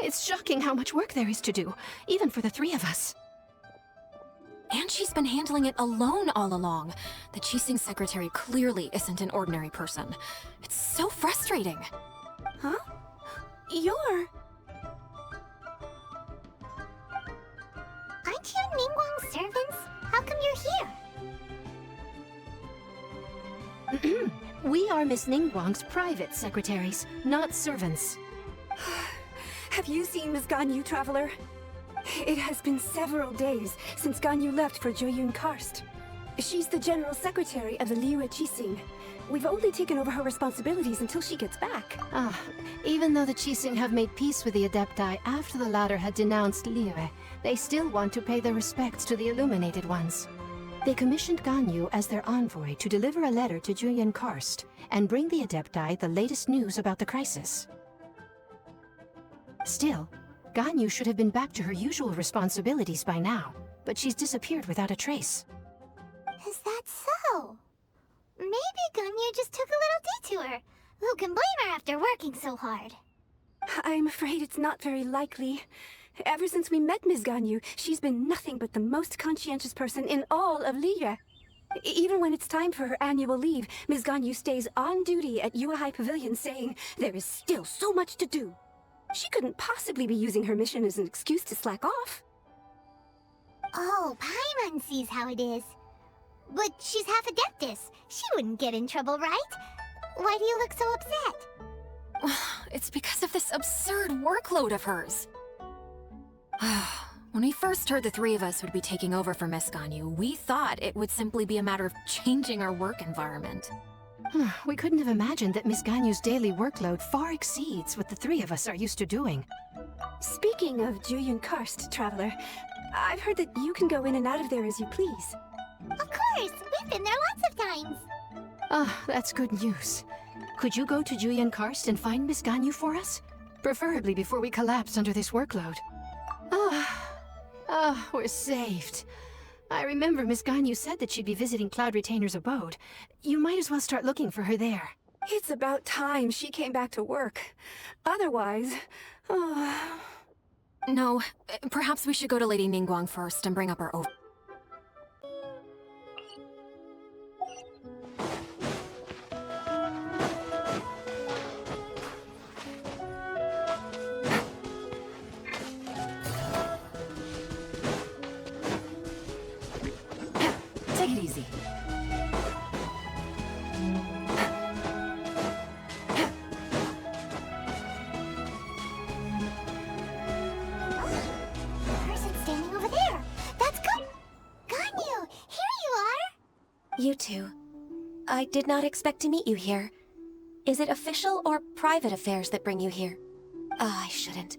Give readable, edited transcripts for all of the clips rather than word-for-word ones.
It's shocking how much work there is to do, even for the three of us. And she's been handling it alone all along. The Qixing secretary clearly isn't an ordinary person. It's so frustrating. Huh? You're... Aren't you Ningguang's servants? How come you're here? We are Miss Ningguang's private secretaries, not servants. Have you seen Miss Ganyu, Traveler? It has been several days since Ganyu left for Jueyun Karst. She's the general secretary of the Liyue Qixing. We've only taken over her responsibilities until she gets back. Even though the Qixing have made peace with the Adepti after the latter had denounced Liyue, they still want to pay their respects to the Illuminated Ones. They commissioned Ganyu as their envoy to deliver a letter to Jueyun Karst and bring the Adepti the latest news about the crisis. Still, Ganyu should have been back to her usual responsibilities by now, but she's disappeared without a trace. Is that so? Maybe Ganyu just took a little detour. Who can blame her after working so hard? I'm afraid it's not very likely. Ever since we met Ms. Ganyu, she's been nothing but the most conscientious person in all of Liyue. Even when it's time for her annual leave, Ms. Ganyu stays on duty at Yuehai Pavilion saying, there is still so much to do. She couldn't possibly be using her mission as an excuse to slack off. Oh, Paimon sees how it is. But she's half Adeptus. She wouldn't get in trouble, right? Why do you look so upset? It's because of this absurd workload of hers. When we first heard the three of us would be taking over for Miss Ganyu, we thought it would simply be a matter of changing our work environment. We couldn't have imagined that Miss Ganyu's daily workload far exceeds what the three of us are used to doing. Speaking of Jueyun Karst, Traveler, I've heard that you can go in and out of there as you please. Of course! We've been there lots of times! That's good news. Could you go to Jueyun Karst and find Miss Ganyu for us? Preferably before we collapse under this workload. We're saved. I remember Miss Ganyu said that she'd be visiting Cloud Retainer's abode. You might as well start looking for her there. It's about time she came back to work. Otherwise... No, perhaps we should go to Lady Ningguang first and bring up our over... Take it easy. Person standing over there. That's good. Ganyu, here you are. You two. I did not expect to meet you here. Is it official or private affairs that bring you here? I shouldn't.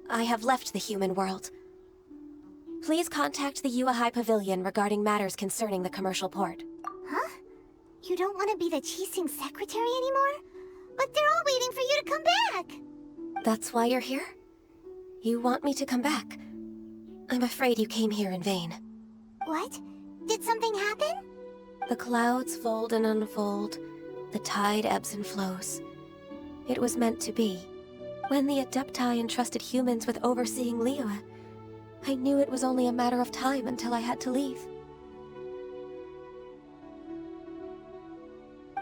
I have left the human world. Please contact the Yuehai Pavilion regarding matters concerning the commercial port. Huh? You don't want to be the Qixing secretary anymore? But they're all waiting for you to come back! That's why you're here? You want me to come back? I'm afraid you came here in vain. What? Did something happen? The clouds fold and unfold. The tide ebbs and flows. It was meant to be. When the Adepti entrusted humans with overseeing Liyue, I knew it was only a matter of time until I had to leave.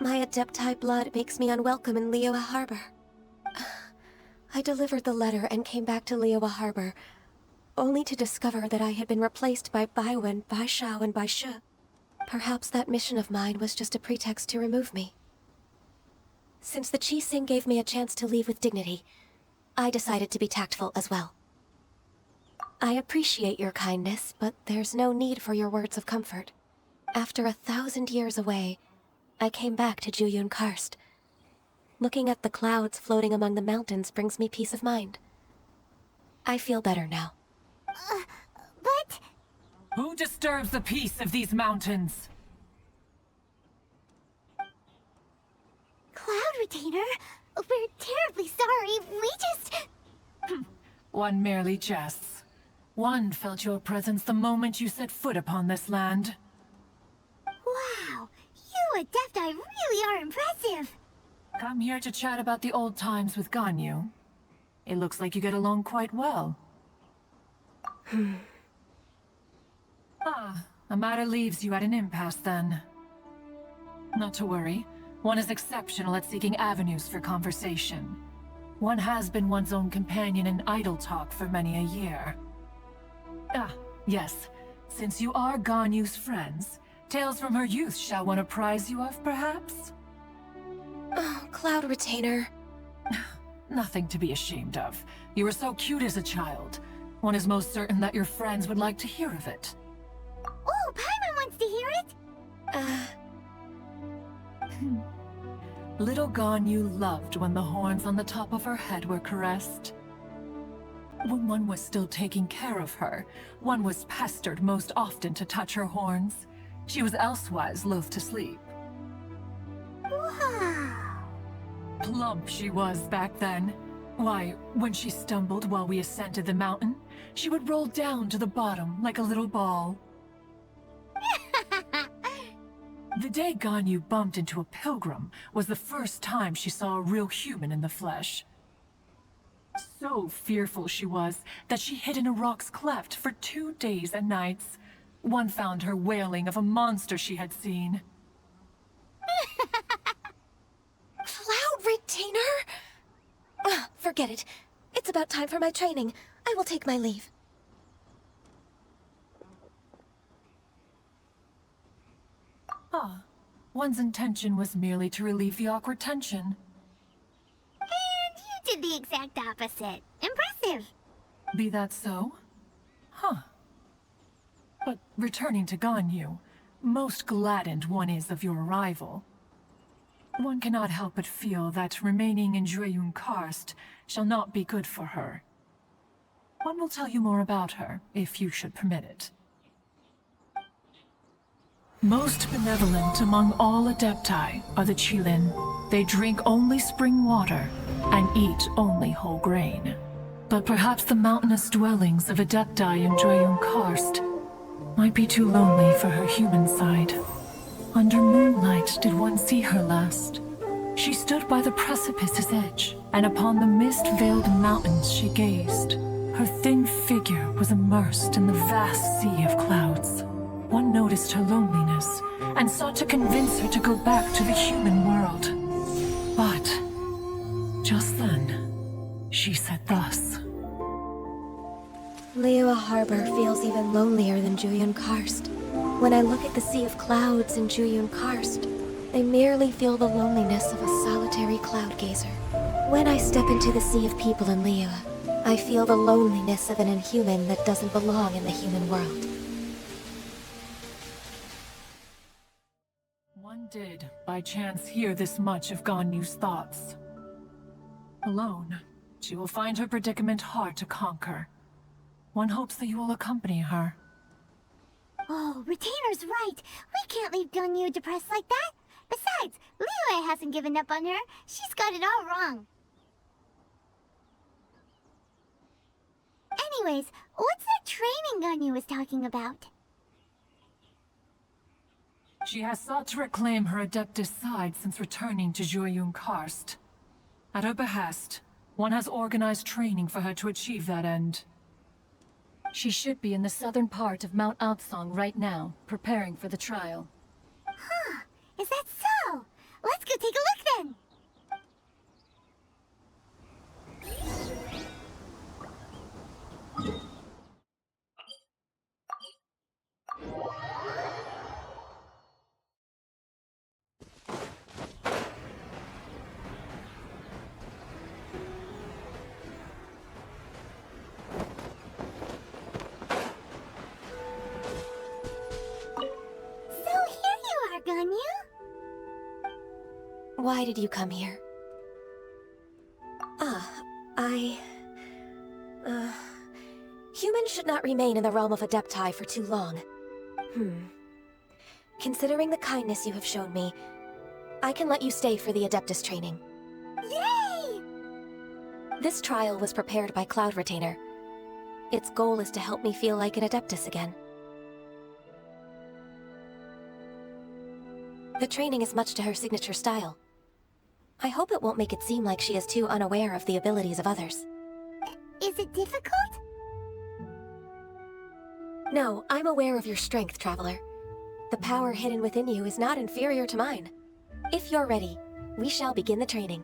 My Adepti blood makes me unwelcome in Liyue Harbor. I delivered the letter and came back to Liyue Harbor, only to discover that I had been replaced by Baiwen, Baishao, and Baishu. Perhaps that mission of mine was just a pretext to remove me. Since the Qixing gave me a chance to leave with dignity, I decided to be tactful as well. I appreciate your kindness, but there's no need for your words of comfort. After 1,000 years away, I came back to Jueyun Karst. Looking at the clouds floating among the mountains brings me peace of mind. I feel better now. But... Who disturbs the peace of these mountains? Cloud Retainer, we're terribly sorry. We just... One merely jests. One felt your presence the moment you set foot upon this land. Wow, you Adepti really are impressive. Come here to chat about the old times with Ganyu. It looks like you get along quite well. A matter leaves you at an impasse then. Not to worry. One is exceptional at seeking avenues for conversation. One has been one's own companion in idle talk for many a year. Yes. Since you are Ganyu's friends, tales from her youth shall one apprise you of, perhaps? Oh, Cloud Retainer. Nothing to be ashamed of. You were so cute as a child. One is most certain that your friends would like to hear of it. Oh, Paimon wants to hear it. Little Ganyu loved when the horns on the top of her head were caressed. When one was still taking care of her, one was pestered most often to touch her horns. She was elsewise loath to sleep. Wow. Plump she was back then. Why, when she stumbled while we ascended the mountain, she would roll down to the bottom like a little ball. The day Ganyu bumped into a pilgrim was the first time she saw a real human in the flesh. So fearful she was that she hid in a rock's cleft for 2 days and nights. One found her wailing of a monster she had seen. Cloud Retainer? Forget it. It's about time for my training. I will take my leave. One's intention was merely to relieve the awkward tension. And you did the exact opposite. Impressive. Be that so? But returning to Ganyu, most gladdened one is of your arrival. One cannot help but feel that remaining in Jueyun Karst shall not be good for her. One will tell you more about her, if you should permit it. Most benevolent among all Adepti are the Qilin. They drink only spring water and eat only whole grain. But perhaps the mountainous dwellings of Adepti in Jueyun Karst might be too lonely for her human side. Under moonlight did one see her last. She stood by the precipice's edge, and upon the mist-veiled mountains she gazed. Her thin figure was immersed in the vast sea of clouds. One noticed her loneliness, and sought to convince her to go back to the human world. But, just then, she said thus. Liyue Harbor feels even lonelier than Jueyun Karst. When I look at the sea of clouds in Jueyun Karst, I merely feel the loneliness of a solitary cloud gazer. When I step into the sea of people in Liyue, I feel the loneliness of an inhuman that doesn't belong in the human world. One did, by chance, hear this much of Ganyu's thoughts. Alone, she will find her predicament hard to conquer. One hopes that you will accompany her. Oh, Retainer's right. We can't leave Ganyu depressed like that. Besides, Liyue hasn't given up on her. She's got it all wrong. Anyways, what's that training Ganyu was talking about? She has sought to reclaim her Adeptus side since returning to Jueyun Karst. At her behest, one has organized training for her to achieve that end. She should be in the southern part of Mount Aotsong right now, preparing for the trial. Huh, is that so? Let's go take a look then! Ganyu? Why did you come here? might not remain in the realm of Adepti for too long. Considering the kindness you have shown me, I can let you stay for the Adeptus training. Yay! This trial was prepared by Cloud Retainer. Its goal is to help me feel like an Adeptus again. The training is much to her signature style. I hope it won't make it seem like she is too unaware of the abilities of others. Is it difficult? No, I'm aware of your strength, Traveler. The power hidden within you is not inferior to mine. If you're ready, we shall begin the training.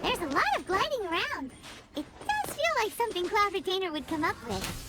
There's a lot of gliding around. It does feel like something Cloud Retainer would come up with.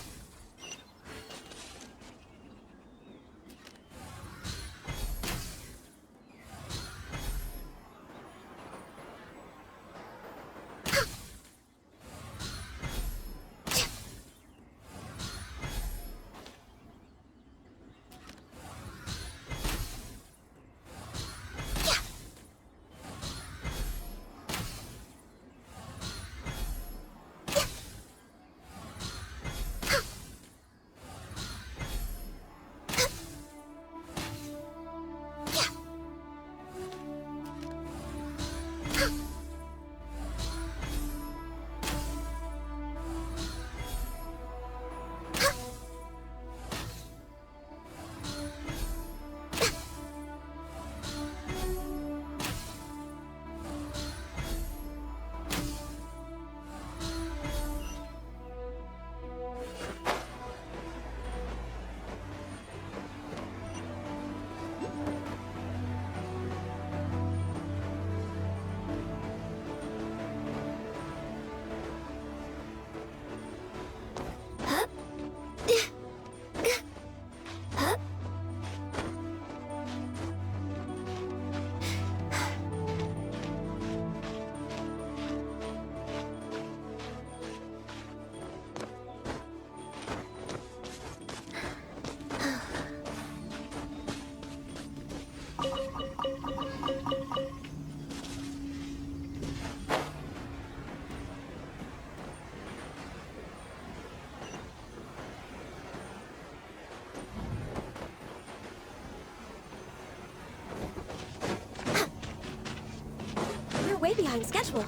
We're way behind schedule.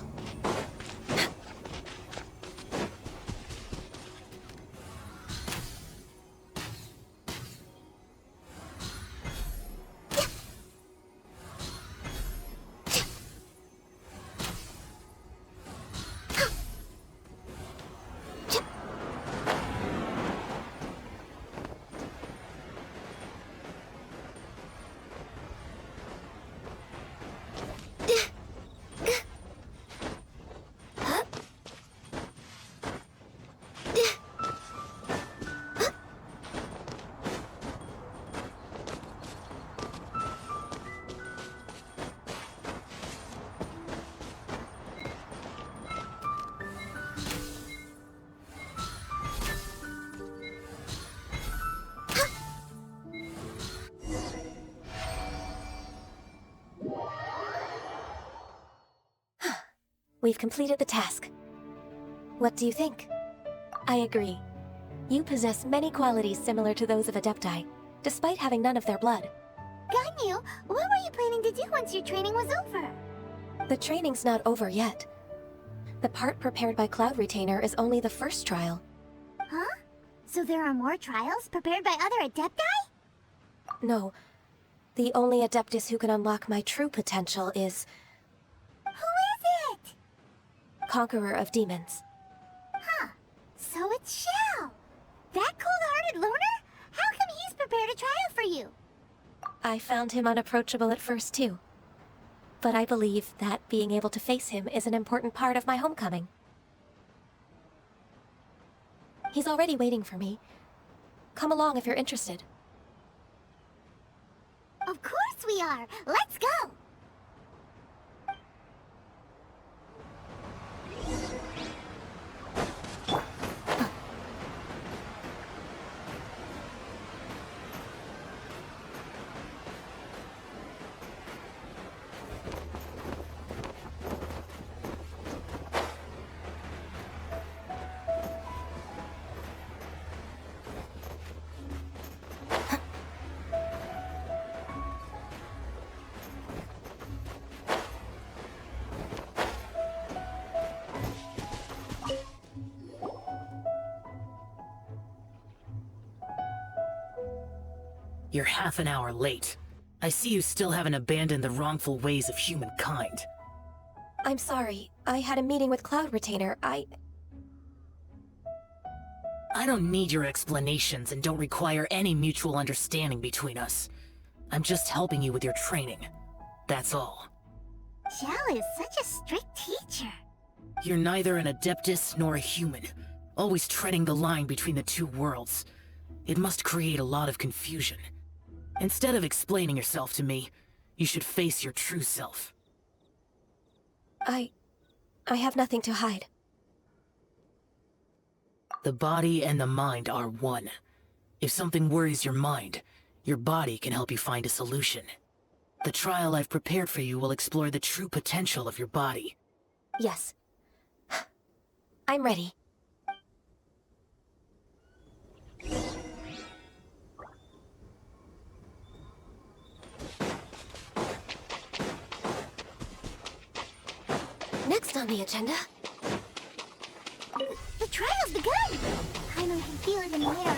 We've completed the task. What do you think? I agree. You possess many qualities similar to those of Adepti, despite having none of their blood. Ganyu, what were you planning to do once your training was over? The training's not over yet. The part prepared by Cloud Retainer is only the first trial. Huh? So there are more trials prepared by other Adepti? No. The only Adeptus who can unlock my true potential is... Who is it? conqueror of demons. Huh. So it's Shell. That cold-hearted loner? How come he's prepared a trial for you? I found him unapproachable at first, too. But I believe that being able to face him is an important part of my homecoming. He's already waiting for me. Come along if you're interested. Of course we are. Let's go. You're half an hour late. I see you still haven't abandoned the wrongful ways of humankind. I'm sorry. I had a meeting with Cloud Retainer. I don't need your explanations and don't require any mutual understanding between us. I'm just helping you with your training. That's all. Shell is such a strict teacher. You're neither an Adeptus nor a human, always treading the line between the two worlds. It must create a lot of confusion. Instead of explaining yourself to me, you should face your true self. I have nothing to hide. The body and the mind are one. If something worries your mind, your body can help you find a solution. The trial I've prepared for you will explore the true potential of your body. Yes. I'm ready. Next on the agenda... The trial's begun! Paimon can feel it in the air.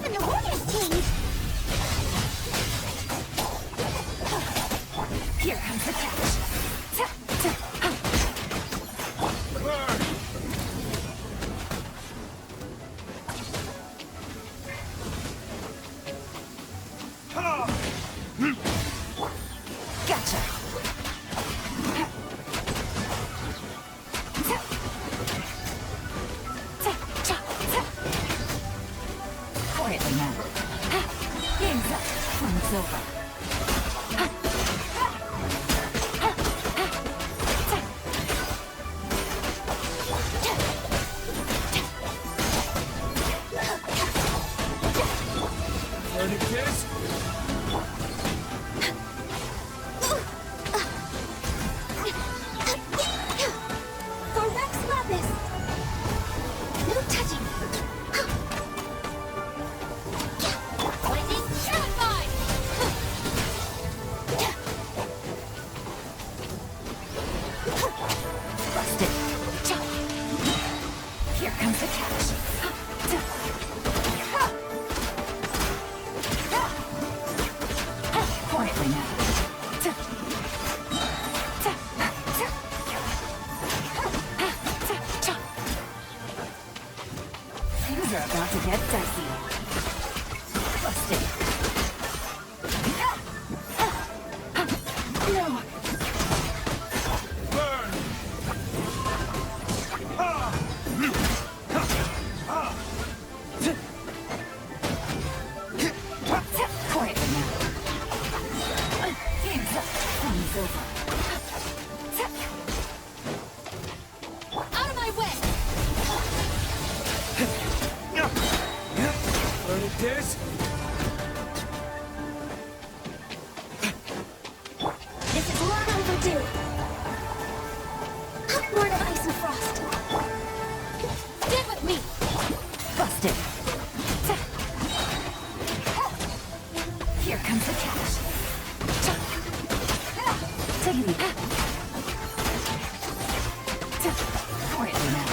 Even the warriors changed! Here comes the catch. Gotcha. Quietly now. Game's up. Fun's over. Things are about to get dicey. Busted. No. Quietly now. Game's up. Fun's over. Out of my way! This? This is long overdue. Lord of Ice and Frost. Get with me! Busted. Here comes the catch. Take it easy. Quietly now.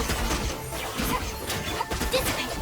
Dissipate.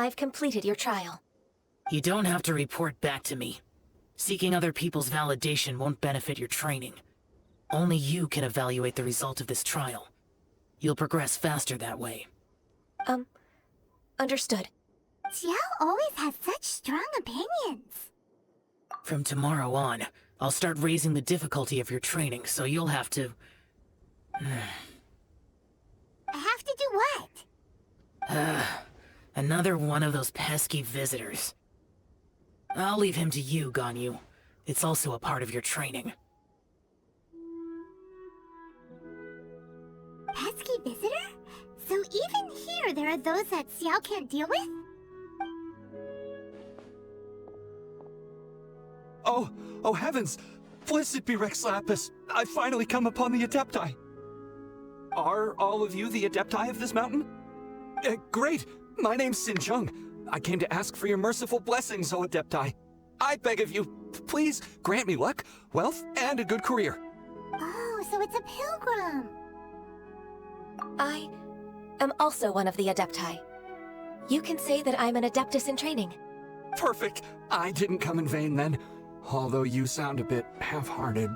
I've completed your trial. You don't have to report back to me. Seeking other people's validation won't benefit your training. Only you can evaluate the result of this trial. You'll progress faster that way. Understood. Xiao always has such strong opinions. From tomorrow on, I'll start raising the difficulty of your training, so you'll have to... I have to do what? Another one of those pesky visitors. I'll leave him to you, Ganyu. It's also a part of your training. Pesky visitor? So even here there are those that Xiao can't deal with? Oh heavens! Blessed be Rex Lapis! I've finally come upon the Adepti! Are all of you the Adepti of this mountain? Great! My name's Sin Chung. I came to ask for your merciful blessings, O Adepti. I beg of you, please grant me luck, wealth, and a good career. Oh, so it's a pilgrim. I am also one of the Adepti. You can say that I'm an Adeptus in training. Perfect. I didn't come in vain then. Although you sound a bit half-hearted.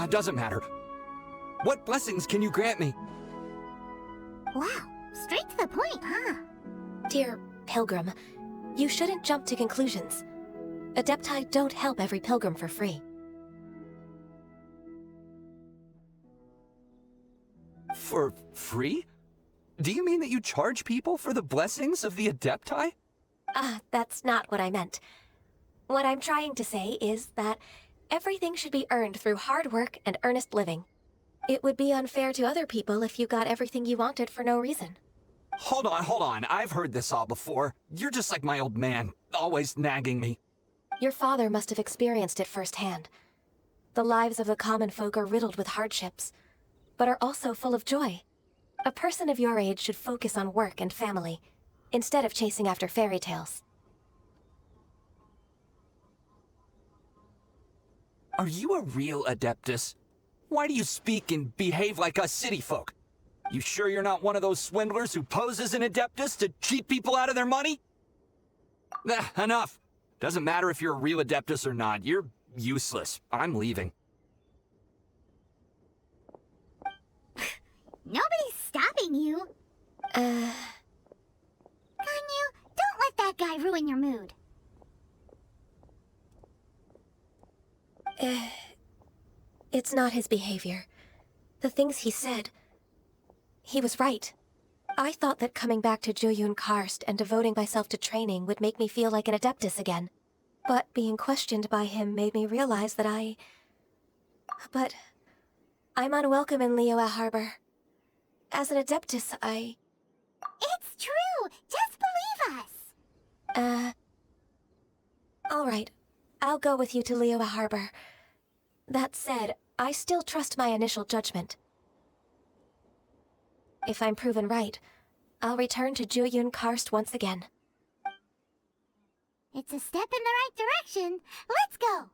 Doesn't matter. What blessings can you grant me? Wow, straight to the point, huh? Dear Pilgrim, you shouldn't jump to conclusions. Adepti don't help every pilgrim for free. For free? Do you mean that you charge people for the blessings of the Adepti? That's not what I meant. What I'm trying to say is that everything should be earned through hard work and earnest living. It would be unfair to other people if you got everything you wanted for no reason. Hold on. I've heard this all before. You're just like my old man, always nagging me. Your father must have experienced it firsthand. The lives of the common folk are riddled with hardships, but are also full of joy. A person of your age should focus on work and family, instead of chasing after fairy tales. Are you a real Adeptus? Why do you speak and behave like us city folk? You sure you're not one of those swindlers who pose as an Adeptus to cheat people out of their money? Enough. Doesn't matter if you're a real Adeptus or not. You're useless. I'm leaving. Nobody's stopping you. Ganyu, don't let that guy ruin your mood. It's not his behavior. The things he said. He was right. I thought that coming back to Jueyun Karst and devoting myself to training would make me feel like an Adeptus again. But being questioned by him made me realize that But I'm unwelcome in Liyue Harbor. As an Adeptus, It's true! Just believe us! Alright. I'll go with you to Liyue Harbor. That said, I still trust my initial judgment. If I'm proven right, I'll return to Jueyun Karst once again. It's a step in the right direction. Let's go!